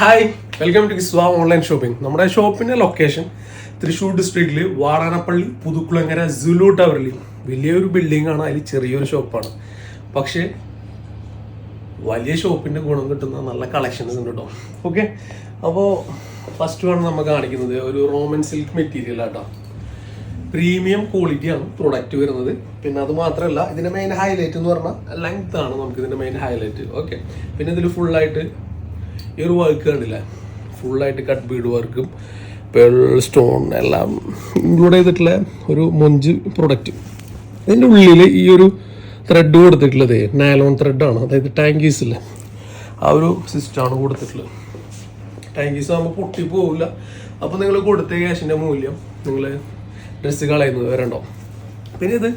Hi, welcome to സ്വാം online shopping. നമ്മുടെ ഷോപ്പിന്റെ ലൊക്കേഷൻ തൃശ്ശൂർ ഡിസ്ട്രിക്റ്റിൽ വാടാനപ്പള്ളി പുതുക്കുളങ്ങര സുലു ടവറിൽ വലിയൊരു ബിൽഡിംഗ് ആണ്. അതിൽ ചെറിയൊരു ഷോപ്പാണ്, പക്ഷേ വലിയ ഷോപ്പിന്റെ ഗുണം കിട്ടുന്ന നല്ല കളക്ഷൻസ് ഉണ്ട് കേട്ടോ. ഓക്കെ, അപ്പോൾ ഫസ്റ്റ് ആണ് നമ്മൾ കാണിക്കുന്നത് ഒരു റോമൻ സിൽക്ക് മെറ്റീരിയൽ ആട്ടോ. പ്രീമിയം ക്വാളിറ്റിയാണ് പ്രൊഡക്റ്റ് വരുന്നത്. പിന്നെ അത് മാത്രമല്ല, ഇതിന്റെ മെയിൻ ഹൈലൈറ്റ് എന്ന് പറഞ്ഞാൽ ലെങ്ത് ആണ് നമുക്ക് ഇതിന്റെ മെയിൻ ഹൈലൈറ്റ്. ഓക്കെ, പിന്നെ ഇതിൽ ഫുള്ളായിട്ട് ഈ ഒരു വർക്ക് കണ്ടില്ല, ഫുള്ളായിട്ട് കട്ട് ബീഡ് വർക്കും പേൾ സ്റ്റോൺ എല്ലാം ഇൻക്ലൂഡ് ചെയ്തിട്ടുള്ള ഒരു മൊഞ്ച് പ്രൊഡക്റ്റ്. ഇതിൻ്റെ ഉള്ളിൽ ഈ ഒരു ത്രെഡ് കൊടുത്തിട്ടുള്ളത് നാലോൺ ത്രെഡാണ്, അതായത് ടാങ്കീസ് ഇല്ലേ ആ ഒരു സിസ്റ്റമാണ് കൊടുത്തിട്ടുള്ളത്. ടാങ്കീസ് ആകുമ്പോൾ പൊട്ടി പോവില്ല. അപ്പോൾ നിങ്ങൾ കൊടുത്ത ക്യാഷിൻ്റെ മൂല്യം നിങ്ങൾ ഡ്രസ്സ് കളയുന്നത് വരണ്ടോ. പിന്നെ ഇത്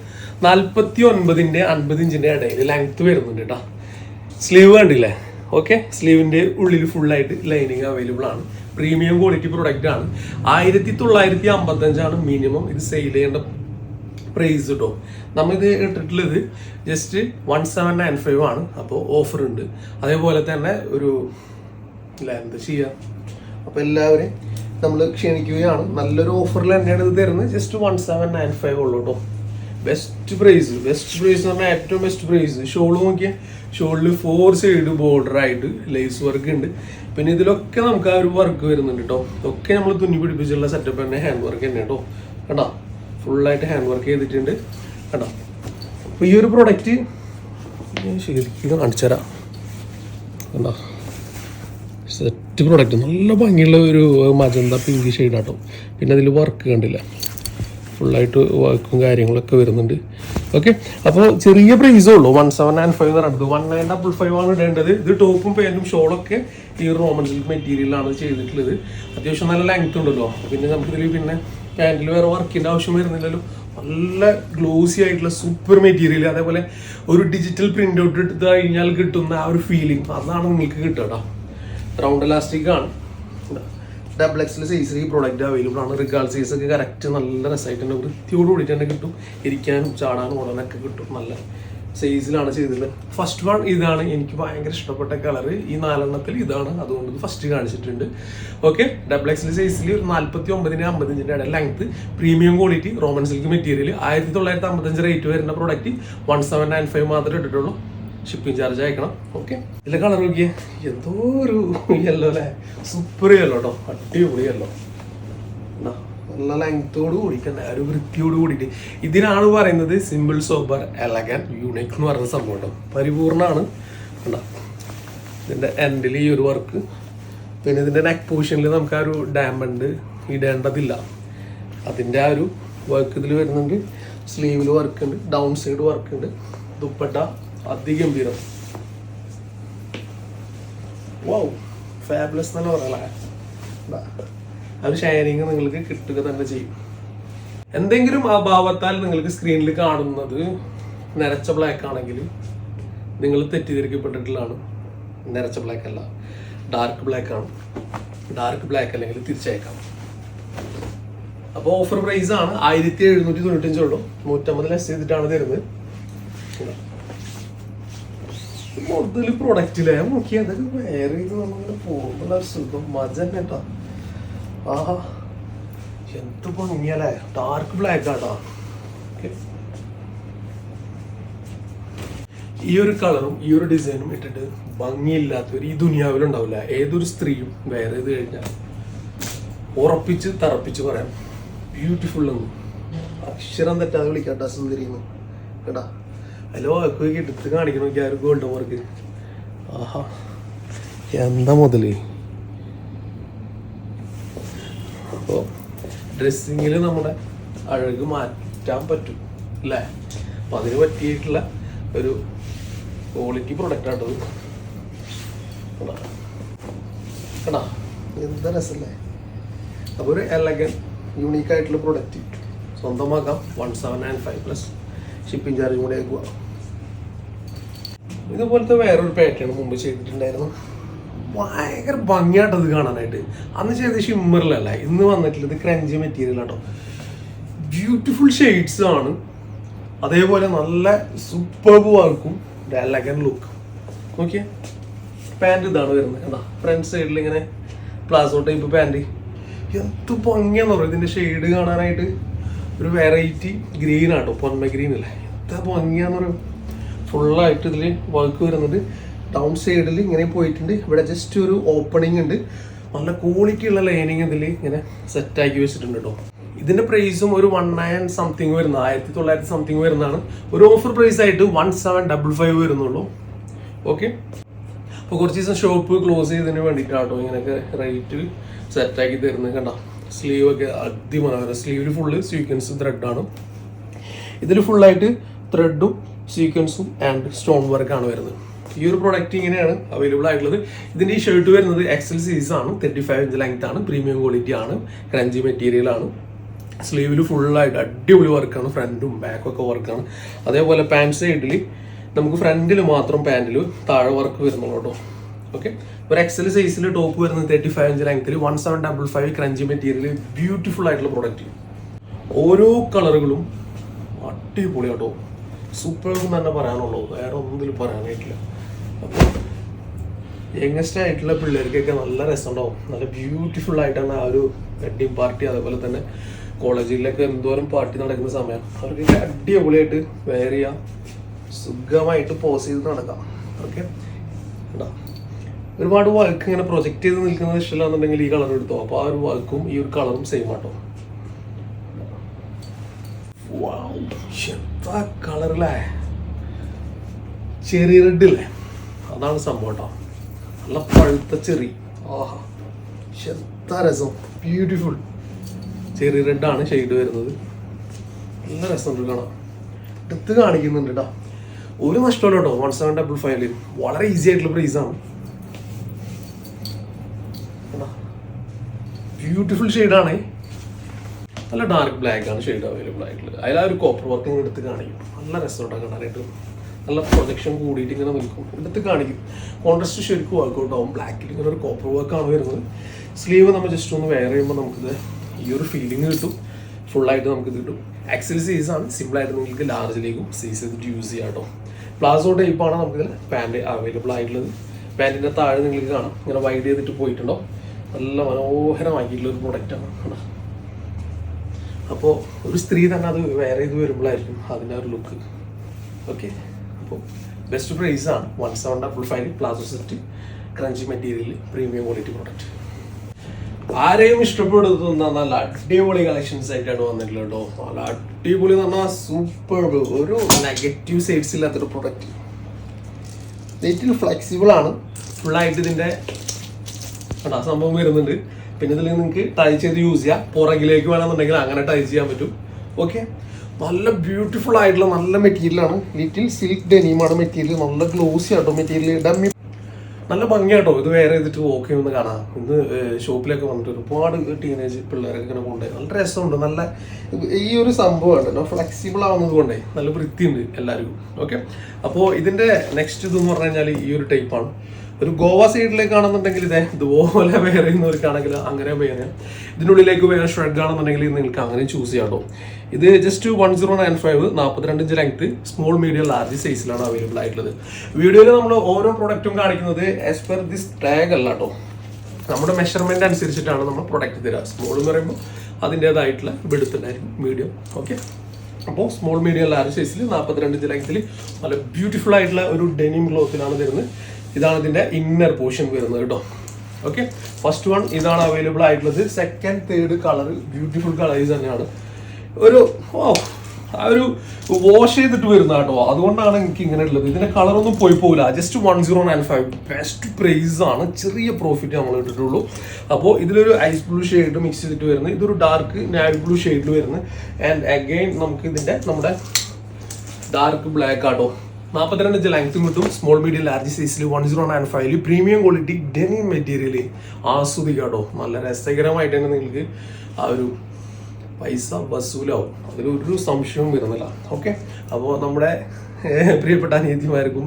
49-ന്റെ 50 ഇഞ്ചിൻ്റെ ഇടയിൽ ലെങ്ത്ത് വരുന്നുണ്ട് കേട്ടോ. സ്ലീവ് കണ്ടില്ലേ? ഓക്കെ, സ്ലീവിൻ്റെ ഉള്ളിൽ ഫുള്ളായിട്ട് ലൈനിങ് അവൈലബിൾ ആണ്. പ്രീമിയം ക്വാളിറ്റി പ്രൊഡക്റ്റ് ആണ്. 1955 മിനിമം ഇത് സെയിൽ ചെയ്യേണ്ട പ്രൈസ് കേട്ടോ. നമ്മളിത് ഇട്ടിട്ടുള്ളത് ജസ്റ്റ് 1795 ആണ്. അപ്പോൾ ഓഫർ ഉണ്ട്. അതേപോലെ തന്നെ ഒരു എന്താ ചെയ്യുക, അപ്പോൾ എല്ലാവരെയും നമ്മൾ ക്ഷണിക്കുകയാണ്. നല്ലൊരു ഓഫറിൽ തന്നെയാണ് ഇത് തരുന്നത്. ജസ്റ്റ് 1795 ഉള്ളൂ കേട്ടോ. ബെസ്റ്റ് പ്രൈസ് എന്ന് പറഞ്ഞാൽ ഏറ്റവും ബെസ്റ്റ് പ്രൈസ്. ഷോൾ നോക്കിയാൽ ഷോളിൽ 4 സൈഡ് ബോർഡർ ആയിട്ട് ലേസ് വർക്ക് ഉണ്ട്. പിന്നെ ഇതിലൊക്കെ നമുക്ക് ആ ഒരു വർക്ക് വരുന്നുണ്ട് കേട്ടോ. ഇതൊക്കെ നമ്മൾ തുന്നി പിടിപ്പിച്ചുള്ള സെറ്റപ്പ് തന്നെ, ഹാൻഡ് വർക്ക് തന്നെ കേട്ടോ. കണ്ടോ, ഫുള്ളായിട്ട് ഹാൻഡ് വർക്ക് ചെയ്തിട്ടുണ്ട് കേട്ടോ. അപ്പോൾ ഈ ഒരു പ്രൊഡക്റ്റ് ഞാൻ ശരിക്കും കാണിച്ചു തരാം. കണ്ടോ, സെറ്റ് പ്രൊഡക്റ്റ്, നല്ല ഭംഗിയുള്ള ഒരു മജന്ത പിങ്ക് ഷെയ്ഡാട്ടോ. പിന്നെ അതിൽ വർക്ക് കണ്ടില്ല, ഫുള്ളായിട്ട് വർക്കും കാര്യങ്ങളൊക്കെ വരുന്നുണ്ട്. ഓക്കെ, അപ്പോൾ ചെറിയ പ്രൈസേ ഉള്ളൂ. 1795 എന്ന് പറയുന്നത് 1955 ആണ് ഇടേണ്ടത്. ഇത് ടോപ്പും പാൻറ്റും ഷോളൊക്കെ ഈ റോമൻ സിൽക്ക് മെറ്റീരിയലാണ് ചെയ്തിട്ടുള്ളത്. അത്യാവശ്യം നല്ല ലെങ്ത് ഉണ്ടല്ലോ. പിന്നെ നമുക്കിതിൽ പിന്നെ പാൻറ്റിൽ വേറെ വർക്കിൻ്റെ ആവശ്യം വരുന്നില്ലല്ലോ. നല്ല ഗ്ലോസി ആയിട്ടുള്ള സൂപ്പർ മെറ്റീരിയൽ. അതേപോലെ ഒരു ഡിജിറ്റൽ പ്രിൻ്റ് ഔട്ട് എടുത്ത് കഴിഞ്ഞാൽ കിട്ടുന്ന ആ ഒരു ഫീലിംഗ് അതാണ് നിങ്ങൾക്ക് കിട്ടുക കേട്ടോ. റൗണ്ട് ഇലാസ്റ്റിക് ആണ്. XXL സൈസിൽ ഈ പ്രോഡക്റ്റ് അവൈലബിൾ ആണ്. റിഗാൾ സൈസ് ഒക്കെ കറക്റ്റ് നല്ല രസമായിട്ട് തന്നെ വൃത്തിയോട് കൂടിയിട്ട് തന്നെ കിട്ടും. ഇരിക്കാനും ചാടാനും ഓടാനൊക്കെ കിട്ടും. നല്ല സൈസിലാണ് ചെയ്തത്. ഫസ്റ്റ് വൺ ഇതാണ്. എനിക്ക് ഭയങ്കര ഇഷ്ടപ്പെട്ട കളർ. ഈ 4 ഇതാണ്, അതുകൊണ്ട് ഇത് ഫസ്റ്റ് കാണിച്ചിട്ടുണ്ട്. ഓക്കെ, XXL സൈസിൽ ഒരു 49-ന്റെ 50 ഇഞ്ചിൻ്റെ ഇടയിൽ length, premium quality Roman silk material. 1955 rate വരുന്ന പ്രോഡക്റ്റ് 1795 മാത്രമേ ഇട്ടിട്ടുള്ളൂ. ഷിപ്പിംഗ് ചാർജ് അയക്കണം. ഓക്കെ, ഇതിലെ കളർ നോക്കിയേ, എന്തോ ഒരു യെല്ലോ അല്ലേ, സൂപ്പർ യെല്ലോ കേട്ടോ, അടിപൊളി യെല്ലോ. നല്ല ലെങ്ത്തോട് കൂടിയിട്ട് ഒരു വൃത്തിയോട് കൂടിയിട്ട്. ഇതിനാണ് പറയുന്നത് സിമ്പിൾ, സോബർ, എലഗൻ, യൂണിക് എന്ന് പറയുന്ന സംഭവം കേട്ടോ. പരിപൂർണ്ണമാണ്. കണ്ടോ, ഇതിൻ്റെ എൻഡിൽ ഈ ഒരു വർക്ക്. പിന്നെ ഇതിൻ്റെ നെക്ക് പൊസിഷനിൽ നമുക്ക് ആ ഒരു ഡയമണ്ട് ഇടേണ്ടതില്ല. അതിൻ്റെ ആ ഒരു വർക്ക് ഇതിൽ വരുന്നുണ്ട്. സ്ലീവിൽ വർക്ക് ഉണ്ട്, ഡൗൺ സൈഡ് വർക്ക് ഉണ്ട്. ദുപ്പട്ട അതിഗംഭീരം. വൗ, ഫാബുലസ് തന്നെ പറയാം. ആ ഒരു ഷൈനിങ് നിങ്ങൾക്ക് കിട്ടുക തന്നെ ചെയ്യും. എന്തെങ്കിലും അഭാവത്താൽ നിങ്ങൾക്ക് സ്ക്രീനിൽ കാണുന്നത് നിറച്ച ബ്ലാക്ക് ആണെങ്കിൽ നിങ്ങൾ തെറ്റിദ്ധരിക്കപ്പെട്ടിട്ടുള്ളതാണ്. നിറച്ച ബ്ലാക്ക് അല്ല, ഡാർക്ക് ബ്ലാക്ക് ആണ്. ഡാർക്ക് ബ്ലാക്ക് അല്ലെങ്കിൽ തിരിച്ചയക്കാം. അപ്പോൾ ഓഫർ പ്രൈസ് ആണ് 1795 ഉള്ളൂ. 150 ലെസ് ചെയ്തിട്ടാണ് തരുന്നത്. കൂടുതൽ പ്രൊഡക്റ്റില്ലേ നോക്കി അതൊക്കെ വേറെ ചെയ്ത് നമ്മളിങ്ങനെ പോകുമ്പോൾ സുഖം മജ തന്നെ കേട്ടോ. ആഹാ, എന്ത് ഭംഗിയല്ലേ. ഡാർക്ക് ബ്ലാക്ക് ആട്ടോ. ഈ ഒരു കളറും ഈ ഒരു ഡിസൈനും ഇട്ടിട്ട് ഭംഗിയില്ലാത്തവർ ഈ ദുനിയാവിലുണ്ടാവില്ല. ഏതൊരു സ്ത്രീയും വേറെ ഇത് കഴിഞ്ഞാൽ ഉറപ്പിച്ച് തറപ്പിച്ച് പറയാം ബ്യൂട്ടിഫുൾ എന്ന്. അക്ഷരം തെറ്റാതെ വിളിക്കാട്ടോ സുന്ദരിന്ന് കേട്ടാ. ഹലോ ഒക്കെ എടുത്ത് കാണിക്കണം. നോക്കി ആ ഒരു ഗോൾഡൻ വർക്ക്. ആഹാ, എന്താ മുതല്. അപ്പോൾ ഡ്രസ്സിങ്ങിൽ നമ്മുടെ അഴക് മാറ്റാൻ പറ്റും അല്ലേ. അപ്പം അതിന് പറ്റിയിട്ടുള്ള ഒരു ക്വാളിറ്റി പ്രൊഡക്റ്റ് ആട്ടത്. കേട്ടാ, എന്താ രസമല്ലേ. അപ്പോൾ ഒരു എലഗൻ യൂണീക്ക് ആയിട്ടുള്ള പ്രൊഡക്റ്റ് സ്വന്തമാക്കാം. 1795 പ്ലസ് ഷിപ്പിംഗ് ചാർജ് കൂടെ ആക്കുക. ഇതുപോലത്തെ വേറൊരു പാറ്റേൺ മുമ്പ് ചെയ്തിട്ടുണ്ടായിരുന്നു. ഭയങ്കര ഭംഗിയായിട്ടത് കാണാനായിട്ട്. അന്ന് ചെയ്ത ഷിമ്മറിലല്ല, ഇന്ന് വന്നിട്ടുള്ളത് ക്രഞ്ചി മെറ്റീരിയൽ ആട്ടോ. ബ്യൂട്ടിഫുൾ ഷെയ്ഡ്സ് ആണ്. അതേപോലെ നല്ല സൂപ്പർബ് വർക്കും എലഗൻ ലുക്ക്. നോക്കിയേ, പാൻറ് ഇതാണ് വരുന്നത് കേട്ടോ. ഫ്രണ്ട് സൈഡിൽ ഇങ്ങനെ പ്ലാസോ ടൈപ്പ് പാൻറ്. എന്ത് ഭംഗിയാന്ന് പറയും ഇതിന്റെ ഷെയ്ഡ് കാണാനായിട്ട്. ഒരു വെറൈറ്റി ഗ്രീൻ ആട്ടോ, പൊന്മ ഗ്രീൻ അല്ലേ. എന്താ ഭംഗിയാന്ന് പറയും. ഫുള്ളായിട്ട് ഇതിൽ വർക്ക് വരുന്നുണ്ട്. ഡൗൺ സൈഡിൽ ഇങ്ങനെ പോയിട്ടുണ്ട്. ഇവിടെ ജസ്റ്റ് ഒരു ഓപ്പണിംഗ് ഉണ്ട്. നല്ല ക്വാളിറ്റി ഉള്ള ലൈനിങ് ഇതിൽ ഇങ്ങനെ സെറ്റാക്കി വെച്ചിട്ടുണ്ട് കേട്ടോ. ഇതിന്റെ പ്രൈസും ഒരു 19 സംതിങ് വരുന്ന 1900 സംതിങ് വരുന്നതാണ്. ഒരു ഓഫർ പ്രൈസ് ആയിട്ട് 1755 വരുന്നുള്ളൂ. ഓക്കെ, അപ്പോൾ കുറച്ച് ദിവസം ഷോപ്പ് ക്ലോസ് ചെയ്തതിന് വേണ്ടിയിട്ടാട്ടോ ഇങ്ങനെയൊക്കെ റേറ്റ് സെറ്റാക്കി തരുന്നത് കണ്ടോ. സ്ലീവ് ഒക്കെ അതിമനോഹരം. സ്ലീവിൽ ഫുള്ള് സീക്വൻസ് ത്രെഡാണ്. ഇതിൽ ഫുള്ളായിട്ട് ത്രെഡും സീക്വൻസും ആൻഡ് സ്റ്റോൺ വർക്കാണ് വരുന്നത്. ഈ ഒരു പ്രൊഡക്റ്റ് ഇങ്ങനെയാണ് അവൈലബിൾ ആയിട്ടുള്ളത്. ഇതിൻ്റെ ഈ ഷർട്ട് വരുന്നത് എക്സൽ സൈസ് ആണ്, 35 ഇഞ്ച് ലെങ്ത് ആണ്, പ്രീമിയം ക്വാളിറ്റി ആണ്, ക്രഞ്ചി മെറ്റീരിയൽ ആണ്. സ്ലീവിൽ ഫുള്ളായിട്ട് അടിപൊളി വർക്കാണ്, ഫ്രണ്ടും ബാക്കും ഒക്കെ വർക്കാണ്. അതേപോലെ പാൻറ് സൈഡിൽ നമുക്ക് ഫ്രണ്ടിൽ മാത്രം പാൻറ്റിൽ താഴെ വർക്ക് വരുന്നുള്ളൂ കേട്ടോ. ഓക്കെ, ഒരു എക്സൽ സൈസിൽ ടോപ്പ് വരുന്നത് 35 ഇഞ്ച് ലെങ്ത്തിൽ, 1755 ക്രഞ്ചി മെറ്റീരിയൽ, ബ്യൂട്ടിഫുൾ ആയിട്ടുള്ള പ്രൊഡക്റ്റ്. ഓരോ കളറുകളും അടിപൊളി കേട്ടോ, സൂപ്പർ എന്ന് തന്നെ പറയാനുള്ളൂ, വേറെ ഒന്നും പറയാനായിട്ടില്ല. അപ്പോൾ യങ്ങസ്റ്റ് ആയിട്ടുള്ള പിള്ളേർക്കൊക്കെ നല്ല രസമുണ്ടാവും. നല്ല ബ്യൂട്ടിഫുൾ ആയിട്ടാണ് ആ ഒരു വെഡ്ഡിങ് പാർട്ടി, അതേപോലെ തന്നെ കോളേജിലൊക്കെ എന്തോരം പാർട്ടി നടക്കുന്ന സമയം അവർക്കൊക്കെ അടിപൊളിയായിട്ട് വെയർ ചെയ്യാം, സുഖമായിട്ട് പോസ് ചെയ്ത് നടക്കാം. ഓക്കെ, ഒരുപാട് വർക്ക് ഇങ്ങനെ പ്രൊജക്റ്റ് ചെയ്ത് നിൽക്കുന്നത് ഇഷ്ടമില്ലാന്നുണ്ടെങ്കിൽ ഈ കളർ എടുത്തോ. അപ്പോൾ ആ ഒരു വർക്കും ഈ ഒരു കളറും സെയിം ആട്ടോ. എന്താ കളറല്ലേ, ചെറി റെഡ് ഇല്ലേ, അതാണ് സംഭവം കേട്ടോ. നല്ല പഴുത്ത ചെറി. ആഹാ, എന്താ രസം, ബ്യൂട്ടിഫുൾ ചെറി റെഡ് ആണ് ഷെയ്ഡ് വരുന്നത്. നല്ല രസമുണ്ട് കാണാം. എടുത്ത് കാണിക്കുന്നുണ്ട് കേട്ടോ. ഒരു നഷ്ടമല്ല കേട്ടോ. 1755 വളരെ ഈസി ആയിട്ടുള്ള പ്രൈസാണ്. ബ്യൂട്ടിഫുൾ ഷെയ്ഡാണ്. നല്ല ഡാർക്ക് ബ്ലാക്ക് ആണ് ഷെയ്ഡ് അവൈലബിൾ ആയിട്ടുള്ളത്. അതിൽ ആ ഒരു കോപ്പർ വർക്കിംഗ് എടുത്ത് കാണിക്കും. നല്ല രസമുണ്ടാകും കാണാനായിട്ട്. നല്ല പ്രൊജക്ഷൻ കൂടിയിട്ട് ഇങ്ങനെ നിൽക്കും, എടുത്ത് കാണിക്കും. കോൺട്രാസ്റ്റ് ശരിക്കും വർക്കൗട്ട് ആവും. ബ്ലാക്കിൽ ഇങ്ങനെ ഒരു കോപ്പർ വർക്കാണ് വരുന്നത്. സ്ലീവ് നമ്മൾ ജസ്റ്റ് ഒന്ന് വെയർ ചെയ്യുമ്പോൾ നമുക്കിത് ഈ ഒരു ഫീലിംഗ് കിട്ടും. ഫുള്ളായിട്ട് നമുക്കിത് കിട്ടും. എക്സൽ സൈസ് ആണ്. സിമ്പിളായിട്ട് നിങ്ങൾക്ക് ലാർജിലേക്കും സൈസ് ചെയ്തിട്ട് യൂസ് ചെയ്യാം കേട്ടോ. പ്ലാസോ ടൈപ്പാണ് നമുക്കിതിൽ പാൻറ് അവൈലബിൾ ആയിട്ടുള്ളത്. പാൻറ്റിൻ്റെ താഴെ നിങ്ങൾക്ക് കാണാം ഇങ്ങനെ വൈഡ് ചെയ്തിട്ട് പോയിട്ടുണ്ടോ. നല്ല മനോഹരമാക്കിയിട്ടുള്ള ഒരു പ്രൊഡക്റ്റാണ്. അപ്പോൾ ഒരു സ്ത്രീ തന്നെ അത് വെയർ ചെയ്ത് വരുമ്പോഴായിരിക്കും അതിൻ്റെ ഒരു ലുക്ക്. ഓക്കെ, അപ്പോൾ ബെസ്റ്റ് പ്രൈസാണ് 1755 palazzo set, crunchy material, premium quality product. ആരെയും ഇഷ്ടപ്പെടുന്ന നല്ല അടിപൊളി കളക്ഷൻസ് ആയിട്ടാണ് വന്നിട്ടുള്ളത് കേട്ടോ. നല്ല അടിപൊളി എന്ന് പറഞ്ഞാൽ സൂപ്പർ, ഒരു നെഗറ്റീവ് സൈഡ്സ് ഇല്ലാത്തൊരു പ്രൊഡക്റ്റ്. നെറ്റിൽ ഫ്ലെക്സിബിൾ ആണ്. ഫുള്ളായിട്ട് ഇതിൻ്റെ സംഭവം വരുന്നുണ്ട്. പിന്നെ ഇതിൽ നിങ്ങൾക്ക് ടൈ ചെയ്ത് യൂസ് ചെയ്യാം. പുറകിലേക്ക് വേണമെന്നുണ്ടെങ്കിൽ അങ്ങനെ ടൈ ചെയ്യാൻ പറ്റും. ഓക്കെ, നല്ല ബ്യൂട്ടിഫുൾ ആയിട്ടുള്ള നല്ല മെറ്റീരിയലാണ്. ലിറ്റിൽ സിൽക്ക് ഡെനിമാണ് മെറ്റീരിയൽ. നല്ല ഗ്ലോസി ആട്ടോ മെറ്റീരിയൽ. ഡമ്മി നല്ല ഭംഗിയാട്ടോ. ഇത് വേറെ ചെയ്തിട്ട് ഓക്കെ ഒന്ന് കാണാം. ഇന്ന് ഷോപ്പിലൊക്കെ വന്നിട്ട് ഒരുപാട് ടീനേജ് പിള്ളേരൊക്കെ ഇങ്ങനെ കൊണ്ടുപോയി നല്ല രസമുണ്ട്. നല്ല ഈ ഒരു സംഭവമാണ് ഫ്ലെക്സിബിൾ ആവുന്നത് കൊണ്ടേ നല്ല വൃത്തിയുണ്ട് എല്ലാവർക്കും. ഓക്കെ, അപ്പോൾ ഇതിൻ്റെ നെക്സ്റ്റ് ഇതെന്ന് പറഞ്ഞു കഴിഞ്ഞാൽ ഈ ഒരു ടൈപ്പാണ്. ഒരു ഗോവ സൈഡിലേക്ക് ആണെന്നുണ്ടെങ്കിൽ ഇതുപോലെ വെയർ ചെയ്യുന്നവർക്കാണെങ്കിൽ അങ്ങനെ വെയർ ചെയ്യാം. ഇതിനുള്ളിലേക്ക് വേറെ ഷ്രെഡ് ആണെന്നുണ്ടെങ്കിൽ നിങ്ങൾക്ക് അങ്ങനെ ചൂസ് ചെയ്യാം കേട്ടോ. ഇത് just 1095 42 inch length, small medium large സൈസിലാണ് അവൈലബിൾ ആയിട്ടുള്ളത്. വീഡിയോയിൽ നമ്മൾ ഓരോ പ്രൊഡക്റ്റും കാണിക്കുന്നത് ആസ് പെർ ദിസ് ടാഗ് അല്ല കേട്ടോ. നമ്മുടെ മെഷർമെന്റ് അനുസരിച്ചിട്ടാണ് നമ്മൾ പ്രൊഡക്റ്റ് തരിക. സ്മോൾ എന്ന് പറയുമ്പോൾ അതിൻ്റെതായിട്ടുള്ള വെടുത്തുണ്ടായിരിക്കും, മീഡിയം. ഓക്കെ, അപ്പോൾ സ്മോൾ മീഡിയം ലാർജ് സൈസിൽ 42 ഇഞ്ച് ലെങ്ത്തിൽ നല്ല ബ്യൂട്ടിഫുൾ ആയിട്ടുള്ള ഒരു ഡെനിം ക്ലോത്തിലാണ് തരുന്നത്. ഇതാണ് ഇതിൻ്റെ ഇന്നർ പോർഷൻ വരുന്നത് കേട്ടോ. ഓക്കെ, ഫസ്റ്റ് വൺ ഇതാണ് അവൈലബിൾ ആയിട്ടുള്ളത്. Second third colour beautiful colours തന്നെയാണ്. ഒരു ആ ഒരു വാഷ് ചെയ്തിട്ട് വരുന്ന കേട്ടോ. അതുകൊണ്ടാണ് എനിക്ക് ഇങ്ങനെ ഉള്ളത്. ഇതിന്റെ കളറൊന്നും പോയി പോകില്ല. ജസ്റ്റ് 1095 ബെസ്റ്റ് പ്രൈസ് ആണ്. ചെറിയ പ്രോഫിറ്റ് നമ്മൾ ഇട്ടിട്ടുള്ളൂ. അപ്പോൾ ഇതിലൊരു ഐസ് ബ്ലൂ ഷെയ്ഡ് മിക്സ് ചെയ്തിട്ട് വരുന്നത്, ഇതൊരു ഡാർക്ക് നാവി ബ്ലൂ ഷെയ്ഡിൽ വരുന്നത്. ആൻഡ് അഗൈൻ നമുക്ക് ഇതിന്റെ നമ്മുടെ ഡാർക്ക് ബ്ലാക്ക് ആട്ടോ. 42 ഇഞ്ച് ലെങ്ത്തും കിട്ടും. സ്മോൾ മീഡിയം ലാർജ് സൈസിൽ 1095 പ്രീമിയം ക്വാളിറ്റി ഡെനിം മെറ്റീരിയൽ ആസ്വദിക്കാട്ടോ. നല്ല രസകരമായിട്ട് തന്നെ നിങ്ങൾക്ക് ആ ഒരു പൈസ വസൂലാവും, അതിലൊരു സംശയവും വരുന്നില്ല. ഓക്കെ, അപ്പോൾ നമ്മുടെ പ്രിയപ്പെട്ട അനിയത്തിമാർക്കും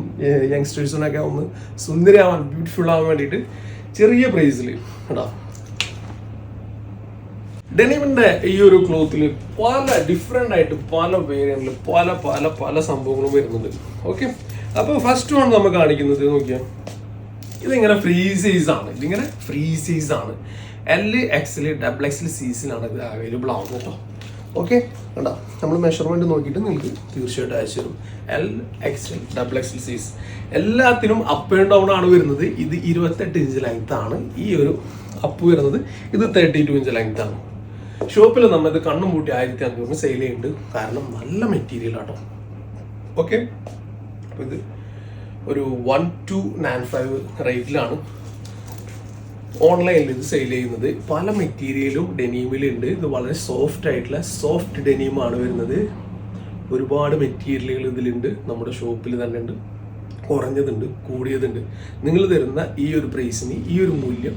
യങ്സ്റ്റേഴ്സിനൊക്കെ ഒന്ന് സുന്ദരിയാവാൻ, ബ്യൂട്ടിഫുൾ ആവാൻ വേണ്ടിയിട്ട് ചെറിയ പ്രൈസിൽ കേട്ടോ. ഡെനിമിന്റെ ഈ ഒരു ക്ലോത്തിൽ പല ഡിഫറെൻ്റ് ആയിട്ട് പല വേരിയന്റിൽ പല പല പല സംഭവങ്ങളും വരുന്നുണ്ട്. ഓക്കെ, അപ്പോൾ ഫസ്റ്റ് വൺ നമ്മൾ കാണിക്കുന്നത് നോക്കിയാൽ ഇതിങ്ങനെ ഫ്രീ സൈസ് ആണ്. ഇതിങ്ങനെ ഫ്രീ സൈസ് ആണ്. L, XL, XXL സൈസിലാണ് ഇത് അവൈലബിൾ ആവുന്നത് കേട്ടോ. ഓക്കെ, കണ്ടോ, നമ്മൾ മെഷർമെൻറ്റ് നോക്കിയിട്ട് നിങ്ങൾക്ക് തീർച്ചയായിട്ടും അയച്ചു തരും. L, XL, XXL സൈസ് എല്ലാത്തിനും അപ്പ് ആൻഡ് ഡൗൺ ആണ് വരുന്നത്. ഇത് 28 ഇഞ്ച് ലെങ്ത് ആണ്. ഈ ഒരു അപ്പ് വരുന്നത് ഇത് 32 ഇഞ്ച് ലെങ്ത് ആണ്. ഷോപ്പിൽ നമ്മൾ ഇത് കണ്ണും പൂട്ടി 1500 സെയിൽ ചെയ്യുന്നുണ്ട്. കാരണം നല്ല മെറ്റീരിയൽ ആട്ടോ. ഓക്കെ, അപ്പോൾ ഇത് ഒരു 1295 റേറ്റിലാണ് ഓൺലൈനിൽ ഇത് സെയിൽ ചെയ്യുന്നത്. പല മെറ്റീരിയലും ഡെനീമിലുണ്ട്. ഇത് വളരെ സോഫ്റ്റ് ആയിട്ടുള്ള സോഫ്റ്റ് ഡെനീമാണ് വരുന്നത്. ഒരുപാട് മെറ്റീരിയലുകൾ ഇതിലുണ്ട്. നമ്മുടെ ഷോപ്പിൽ തന്നെ ഉണ്ട്. കുറഞ്ഞതുണ്ട്, കൂടിയതുണ്ട്. നിങ്ങൾ തരുന്ന ഈ ഒരു പ്രൈസിന് ഈ ഒരു മൂല്യം,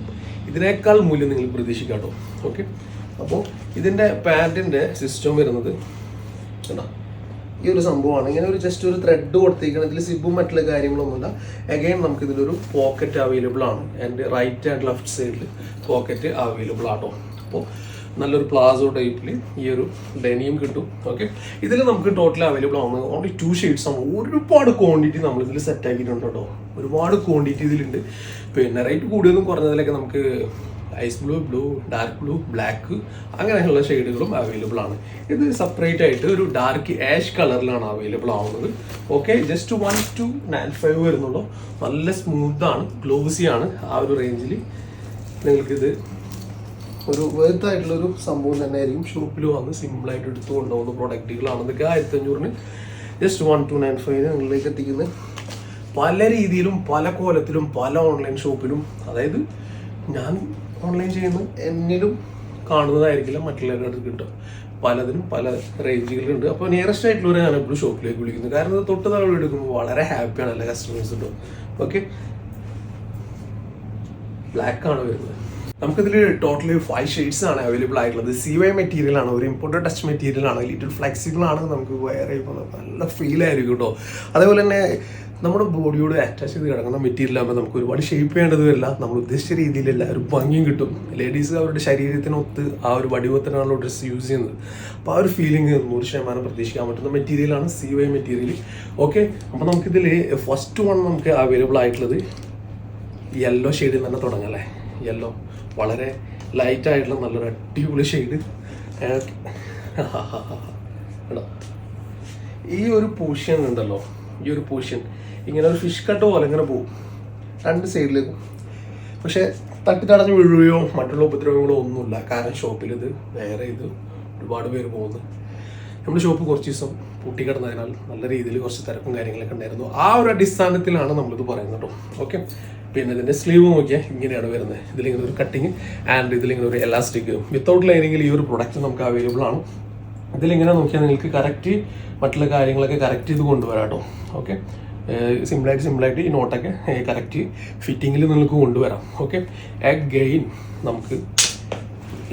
ഇതിനേക്കാൾ മൂല്യം നിങ്ങൾ പ്രതീക്ഷിക്കാം കേട്ടോ. ഓക്കെ, അപ്പോൾ ഇതിൻ്റെ പാൻറ്റിൻ്റെ സിസ്റ്റം വരുന്നത് കേട്ടോ ഈ ഒരു സംഭവമാണ്. ഇങ്ങനെ ഒരു ജസ്റ്റ് ഒരു ത്രെഡ് കൊടുത്തിരിക്കണം. ഇതിൽ സിബും മറ്റുള്ള കാര്യങ്ങളൊന്നുമില്ല. അഗൈൻ നമുക്ക് ഇതിലൊരു പോക്കറ്റ് അവൈലബിൾ ആണ്. എൻ്റെ റൈറ്റ് ആൻഡ് ലെഫ്റ്റ് സൈഡിൽ പോക്കറ്റ് അവൈലബിൾ ആട്ടോ. അപ്പോൾ നല്ലൊരു പ്ലാസോ ടൈപ്പിൽ ഈ ഒരു ഡെനിയും കിട്ടും. ഓക്കെ, ഇതിൽ നമുക്ക് ടോട്ടൽ അവൈലബിൾ ആവുന്നത് ഓൺലി 2 ഷെയ്ഡ്സ് ആണ്. ഒരുപാട് ക്വാണ്ടിറ്റി നമ്മളിതിൽ സെറ്റ് ആക്കിയിട്ടുണ്ട് കേട്ടോ. ഒരുപാട് ക്വാണ്ടിറ്റി ഇതിലുണ്ട്. പിന്നെ റേറ്റ് കൂടിയതും കുറഞ്ഞതിലൊക്കെ നമുക്ക് ice blue, blue, dark blue, black അങ്ങനെയുള്ള ഷെയ്ഡുകളും അവൈലബിൾ ആണ്. ഇത് സെപ്പറേറ്റ് ആയിട്ട് ഒരു ഡാർക്ക് ആഷ് കളറിലാണ് അവൈലബിൾ ആവുന്നത്. ഓക്കെ, ജസ്റ്റ് 1295 വരുന്നുള്ളൂ. നല്ല സ്മൂത്താണ്, ഗ്ലോസി ആണ്. ആ ഒരു റേഞ്ചിൽ നിങ്ങൾക്കിത് ഒരു വേർത്തായിട്ടുള്ളൊരു സംഭവം തന്നെ ആയിരിക്കും. ഷോപ്പിൽ വന്ന് സിമ്പിളായിട്ട് എടുത്തു കൊണ്ടുപോകുന്ന പ്രൊഡക്റ്റുകളാണ്. ഇതൊക്കെ 1500 ജസ്റ്റ് 1295 നിങ്ങളിലേക്ക് എത്തിക്കുന്നത്. പല രീതിയിലും പല കോലത്തിലും പല ഓൺലൈൻ ഷോപ്പിലും, അതായത് ഞാൻ ഓൺലൈൻ ചെയ്യുന്ന എന്നിലും കാണുന്നതായിരിക്കില്ല മറ്റുള്ളവരുടെ അടുത്ത് കിട്ടും. പലതിനും പല റേഞ്ചുകളുണ്ട്. അപ്പോൾ നിയറസ്റ്റ് ആയിട്ടുള്ളവരെ ഞാൻ എപ്പോഴും ഷോപ്പിലേക്ക് വിളിക്കുന്നത്. കാരണം ഇത് തൊട്ട് താഴെ എടുക്കുമ്പോൾ വളരെ ഹാപ്പിയാണ് എല്ലാ കസ്റ്റമേഴ്സ് കിട്ടും. ഓക്കെ, ബ്ലാക്ക് ആണ് വരുന്നത്. നമുക്കിതിൽ ടോട്ടലി 5 ഷെയ്ഡ്സ് ആണ് അവൈലബിൾ ആയിട്ടുള്ളത്. CY മെറ്റീരിയൽ ആണ്, ഒരു ഇമ്പോർട്ടഡ് ടച്ച് മെറ്റീരിയൽ ആണ്. ലിറ്റിൽ ഫ്ലെക്സിബിൾ ആണ്. നമുക്ക് വെയർ ചെയ്യുമ്പോൾ നല്ല ഫീൽ ആയിരിക്കും കേട്ടോ. അതേപോലെ തന്നെ നമ്മുടെ ബോഡിയോട് അറ്റാച്ച് ചെയ്ത് കിടക്കുന്ന മെറ്റീരിയൽ ആകുമ്പോൾ നമുക്ക് ഒരുപാട് ഷേപ്പ് ചെയ്യേണ്ടത് വരില്ല. നമ്മൾ ഉദ്ദേശിച്ച രീതിയിലല്ല, ഒരു ഭംഗിയും കിട്ടും. ലേഡീസ് അവരുടെ ശരീരത്തിനൊത്ത് ആ ഒരു വടിവത്തിനാണല്ലോ ഡ്രസ്സ് യൂസ് ചെയ്യുന്നത്. അപ്പോൾ ആ ഒരു ഫീലിംഗ് 100% പ്രതീക്ഷിക്കാൻ പറ്റുന്ന മെറ്റീരിയലാണ് CY മെറ്റീരിയൽ. ഓക്കെ, അപ്പോൾ നമുക്കിതിൽ ഫസ്റ്റ് വൺ നമുക്ക് അവൈലബിൾ ആയിട്ടുള്ളത് യെല്ലോ ഷെയ്ഡിൽ തന്നെ തുടങ്ങാം അല്ലേ. യെല്ലോ വളരെ ലൈറ്റ് ആയിട്ടുള്ള നല്ലൊരു അടിപൊളി ഷെയ്ഡ്. ഈ ഒരു പോർഷൻ ഉണ്ടല്ലോ, ഈ ഒരു പോർഷൻ ഇങ്ങനെ ഒരു ഫിഷ് കട്ട് പോലെ ഇങ്ങനെ പോകും 2 സൈഡിലേക്കും. പക്ഷെ തട്ടിത്തടഞ്ഞ് വീഴുകയോ മറ്റുള്ള ഉപദ്രവങ്ങളോ ഒന്നുമില്ല. കാരണം ഷോപ്പിൽ ഇത് വേറെ ഇത് ഒരുപാട് പേര് പോകുന്നു. നമ്മുടെ ഷോപ്പ് കുറച്ച് ദിവസം പൂട്ടിക്കിടന്നതിനാൽ നല്ല രീതിയിൽ കുറച്ച് തിരക്കും കാര്യങ്ങളൊക്കെ ഉണ്ടായിരുന്നു. ആ ഒരു അടിസ്ഥാനത്തിലാണ് നമ്മളിത് പറയുന്നത് കേട്ടോ. ഓക്കെ, പിന്നെ ഇതിൻ്റെ സ്ലീവ് നോക്കിയാൽ ഇങ്ങനെയാണ് വരുന്നത്. ഇതിലിങ്ങനെ ഒരു കട്ടിങ് ആൻഡ് ഇതിലിങ്ങനെ ഒരു എലാസ്റ്റിക് വിത്തൗട്ട് ലൈനിങ്ങിൽ ഈ ഒരു പ്രൊഡക്റ്റ് നമുക്ക് അവൈലബിൾ ആണ്. ഇതിലിങ്ങനെ നോക്കിയാൽ നിങ്ങൾക്ക് കറക്റ്റ് മറ്റുള്ള കാര്യങ്ങളൊക്കെ കറക്റ്റ് ചെയ്ത് കൊണ്ടുവരാം കേട്ടോ. ഓക്കെ, സിമ്പിളായിട്ട് ഈ നോട്ടൊക്കെ കറക്റ്റ് ഫിറ്റിങ്ങിൽ നിങ്ങൾക്ക് കൊണ്ടുവരാം. ഓക്കെ, അഗെയിൻ നമുക്ക്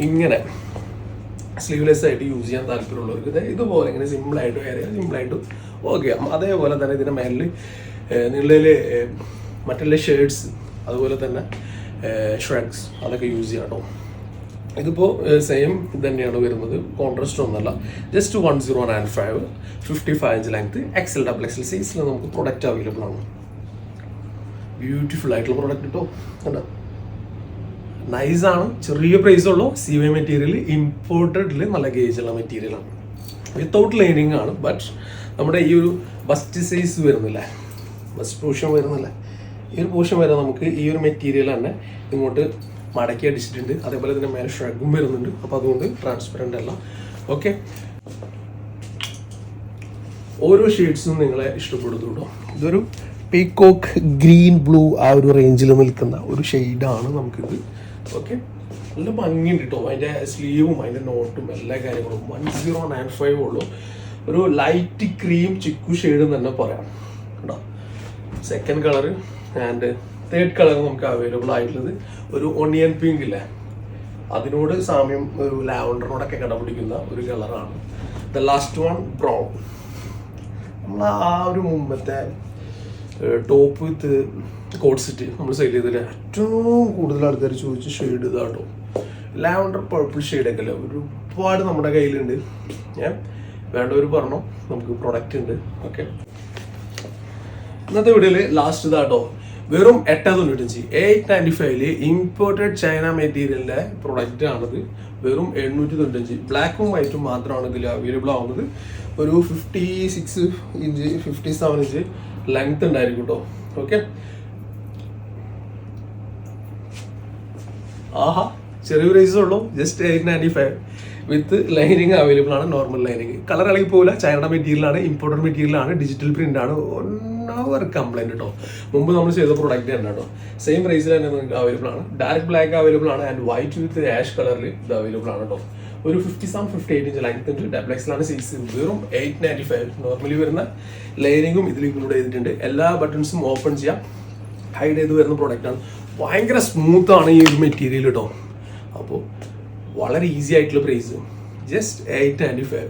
ഇങ്ങനെ സ്ലീവ്ലെസ് ആയിട്ട് യൂസ് ചെയ്യാൻ താല്പര്യമുള്ളവർക്ക് ഇതുപോലെ ഇങ്ങനെ സിമ്പിളായിട്ട് സിമ്പിളായിട്ട് ഓക്കെ. അതേപോലെ തന്നെ ഇതിൻ്റെ മേലിൽ നിങ്ങളിൽ മറ്റുള്ള ഷേഡ്സ് അതുപോലെ തന്നെ ഷ്രഗ്സ് അതൊക്കെ യൂസ് ചെയ്യാം കേട്ടോ. ഇതിപ്പോൾ സെയിം ഇത് തന്നെയാണ് വരുന്നത്, കോൺട്രാസ്റ്റ് ഒന്നല്ല. Just 1095 55 inch length XL XXL സൈസിൽ നമുക്ക് പ്രൊഡക്റ്റ് അവൈലബിൾ ആണ്. ബ്യൂട്ടിഫുൾ ആയിട്ടുള്ള പ്രൊഡക്റ്റ് കേട്ടോ. കണ്ടോ, നൈസാണ്. ചെറിയ പ്രൈസ് ഉള്ളൂ. CY മെറ്റീരിയൽ ഇമ്പോർട്ടഡിൽ നല്ല ഗേജുള്ള മെറ്റീരിയലാണ്. വിത്തൗട്ട് ലൈനിങ് ആണ്. ബട്ട് നമ്മുടെ ഈ ഒരു ബസ്റ്റ് സൈസ് വരുന്നില്ല, ബസ്റ്റ് പോർഷൻ വരുന്നില്ല. ഈ ഒരു പോർഷൻ വരെ നമുക്ക് ഈ ഒരു മെറ്റീരിയൽ തന്നെ ഇങ്ങോട്ട് മടക്കി അടിച്ചിട്ടുണ്ട്. അതേപോലെ തന്നെ മേലെ ഷ്രഗും വരുന്നുണ്ട്. അപ്പോൾ അതുകൊണ്ട് ട്രാൻസ്പെറൻ്റ് അല്ല. ഓക്കെ, ഓരോ ഷെയ്ഡ്സും നിങ്ങളെ ഇഷ്ടപ്പെടുത്തുള്ളൂ. ഇതൊരു പീകോക്ക് ഗ്രീൻ ബ്ലൂ ആ ഒരു റേഞ്ചിൽ നിൽക്കുന്ന ഒരു ഷെയ്ഡാണ് നമുക്കിത്. ഓക്കെ, നല്ല ഭംഗിയുണ്ട് കേട്ടോ. അതിൻ്റെ സ്ലീവും അതിൻ്റെ നോട്ടും എല്ലാ കാര്യങ്ങളും 1095 ഉള്ളൂ. ഒരു ലൈറ്റ് ക്രീം ചിക്കു ഷെയ്ഡ് തന്നെ പറയാം കേട്ടോ. Second colour and third colour നമുക്ക് അവൈലബിൾ ആയിട്ടുള്ളത് ഒരു ഒണിയൻ പിങ്ക് ഇല്ലേ, അതിനോട് സാമ്യം ഒരു ലാവണ്ടറിനോടൊക്കെ കടപിടിക്കുന്ന ഒരു കളറാണ്. The last one brown. നമ്മൾ ആ ഒരു മുമ്പത്തെ ടോപ്പ് വിത്ത് കോട്ട് സെറ്റ് നമ്മൾ സെയിൽ ചെയ്തില്ല, ഏറ്റവും കൂടുതൽ ആൾക്കാർ ചോദിച്ച ഷെയ്ഡ് ഇതാട്ടോ. ലാവണ്ടർ പർപ്പിൾ ഷെയ്ഡൊക്കെ അല്ലേ, ഒരുപാട് നമ്മുടെ കയ്യിലുണ്ട്. വേണ്ടവർ പറഞ്ഞോ, നമുക്ക് പ്രൊഡക്റ്റ് ഉണ്ട്. ഓക്കെ, ഇന്നത്തെ വീഡിയോയിൽ ലാസ്റ്റ് ഇതാട്ടോ. വെറും 895. 895 ഇമ്പോർട്ടഡ് ചൈന മെറ്റീരിയലിന്റെ പ്രൊഡക്റ്റ് ആണത്. വെറും 795. ബ്ലാക്കും വൈറ്റും മാത്രമാണ് ഇതിൽ അവൈലബിൾ ആവുന്നത്. ഒരു 56 ഇഞ്ച് 57 ഇഞ്ച് ലെങ്ത് ഉണ്ടായിരിക്കും കേട്ടോ. ഓക്കെ, ആഹാ, ചെറിയ പ്രൈസേ ഉള്ളൂ. ജസ്റ്റ് 895 വിത്ത് ലൈനിങ് അവൈലബിൾ ആണ്. നോർമൽ ലൈനിങ്, കളർ ഇളകി പോകില്ല. ചൈന മെറ്റീരിയലാണ്, ഇമ്പോർട്ടഡ് മെറ്റീരിയലാണ്, ഡിജിറ്റൽ പ്രിന്റ് ആണ്. അവർ കംപ്ലൈന്റ് കേട്ടോ. മുമ്പ് നമ്മൾ ചെയ്ത പ്രൊഡക്റ്റ് തന്നെ കേട്ടോ. സെയിം പ്രൈസിൽ തന്നെ നിങ്ങൾക്ക് അവൈലബിൾ ആണ്. ഡയറക്റ്റ് ബ്ലാക്ക് അവൈലബിൾ ആണ് ആൻഡ് വൈറ്റ് വിത്ത് ആഷ് കളറിൽ ഇത് അവൈലബിൾ ആണ് കേട്ടോ. ഒരു 57-58 ഇഞ്ച് ലെങ്ത് ഉണ്ട്. ഡബിൾ എക്സിലാണ് സൈസ്. വെറും 895. നോർമലി വരുന്ന ലൈനിങ്ങും ഇതിൽ ഇൻക്ലൂഡ് ചെയ്തിട്ടുണ്ട്. എല്ലാ ബട്ടൺസും ഓപ്പൺ ചെയ്യാം. ഹൈഡ് ചെയ്ത് വരുന്ന പ്രൊഡക്റ്റ് ആണ്. ഭയങ്കര സ്മൂത്ത് ആണ് ഈ ഒരു മെറ്റീരിയൽ കേട്ടോ. അപ്പോൾ വളരെ ഈസി ആയിട്ടുള്ള പ്രൈസ്, ജസ്റ്റ് 895.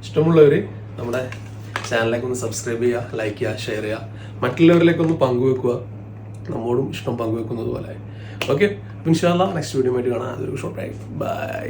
ഇഷ്ടമുള്ളവർ നമ്മുടെ ചാനലിലേക്ക് ഒന്ന് സബ്സ്ക്രൈബ് ചെയ്യുക, ലൈക്ക് ചെയ്യുക, ഷെയർ ചെയ്യുക, മറ്റുള്ളവരിലേക്കൊന്ന് പങ്കുവെക്കുക, നമ്മോടും ഇഷ്ടം പങ്കുവെക്കുന്നത് പോലെ. ഓക്കെ, ഇൻഷാ അല്ലാഹ് നെക്സ്റ്റ് വീഡിയോ ആയിട്ട് കാണാം. അതൊരു ഷോർട്ട് ആയിട്ട് ബൈ.